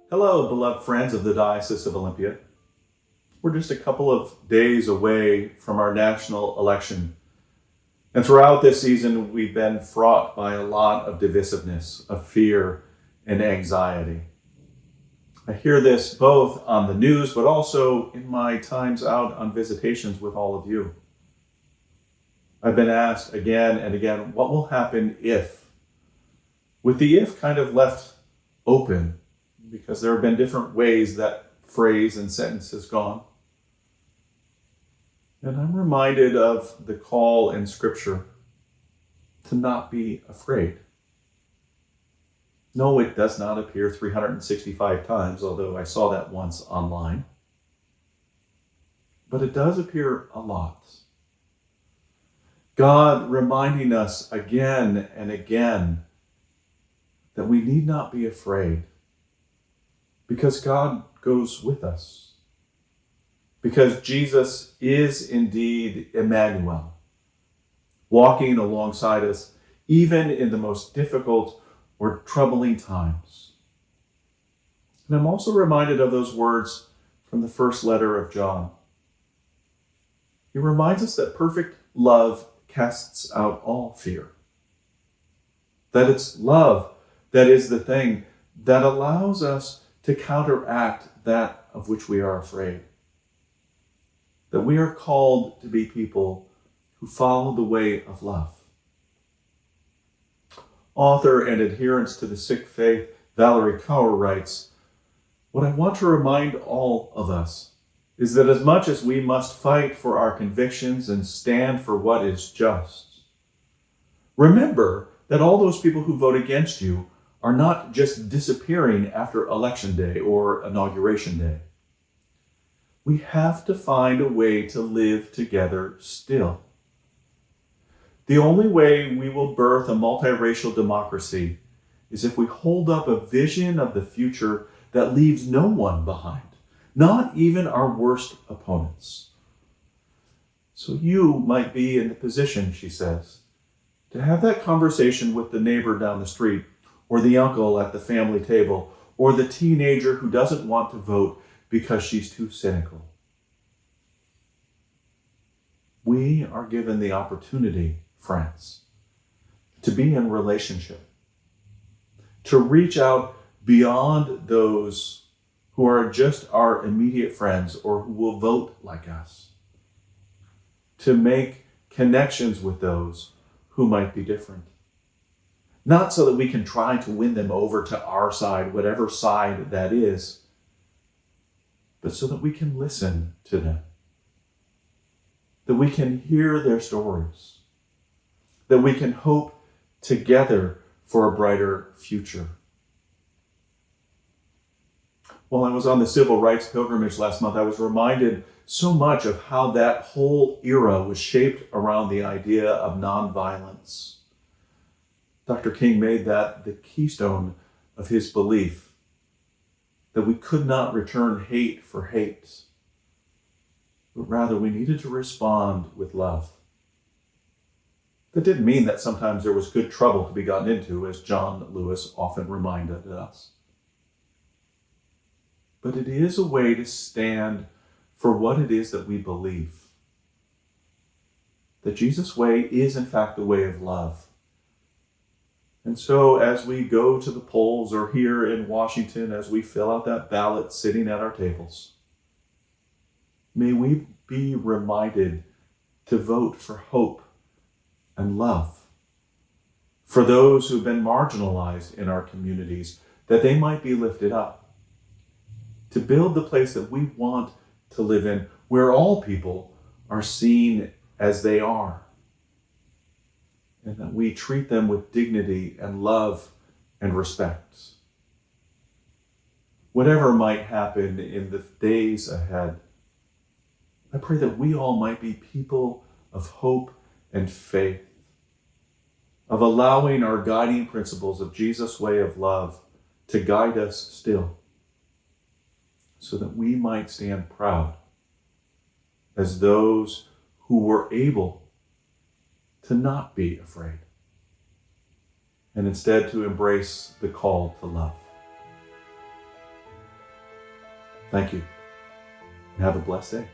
Hello, beloved friends of the Diocese of Olympia. We're just a couple of days away from our national election. And throughout this season, we've been fraught by a lot of divisiveness, of fear and anxiety. I hear this both on the news, but also in my times out on visitations with all of you. I've been asked again and again, what will happen if? With the if kind of left open, because there have been different ways that phrase and sentence has gone. And I'm reminded of the call in Scripture to not be afraid. No, it does not appear 365 times, although I saw that once online. But it does appear a lot. God reminding us again and again that we need not be afraid, because God goes with us. Because Jesus is indeed Emmanuel, walking alongside us, even in the most difficult or troubling times. And I'm also reminded of those words from the first letter of John. He reminds us that perfect love casts out all fear. That it's love that is the thing that allows us to counteract that of which we are afraid. That we are called to be people who follow the way of love. Author and adherent to the Sikh faith, Valerie Kaur writes, "What I want to remind all of us is that as much as we must fight for our convictions and stand for what is just, remember that all those people who vote against you are not just disappearing after Election Day or Inauguration Day. We have to find a way to live together still. The only way we will birth a multiracial democracy is if we hold up a vision of the future that leaves no one behind, not even our worst opponents." So you might be in the position, she says, to have that conversation with the neighbor down the street, or the uncle at the family table, or the teenager who doesn't want to vote because she's too cynical. We are given the opportunity, friends, to be in relationship, to reach out beyond those who are just our immediate friends or who will vote like us, to make connections with those who might be different. Not so that we can try to win them over to our side, whatever side that is, but so that we can listen to them, that we can hear their stories, that we can hope together for a brighter future. While I was on the civil rights pilgrimage last month, I was reminded so much of how that whole era was shaped around the idea of nonviolence. Dr. King made that the keystone of his belief, that we could not return hate for hate, but rather we needed to respond with love. That didn't mean that sometimes there was good trouble to be gotten into, as John Lewis often reminded us. But it is a way to stand for what it is that we believe. That Jesus' way is in fact the way of love. And so as we go to the polls or here in Washington, as we fill out that ballot sitting at our tables, may we be reminded to vote for hope and love, for those who've been marginalized in our communities, that they might be lifted up, to build the place that we want to live in, where all people are seen as they are, and that we treat them with dignity and love and respect. Whatever might happen in the days ahead, I pray that we all might be people of hope and faith, of allowing our guiding principles of Jesus' way of love to guide us still, so that we might stand proud as those who were able to not be afraid, and instead to embrace the call to love. Thank you. And have a blessed day.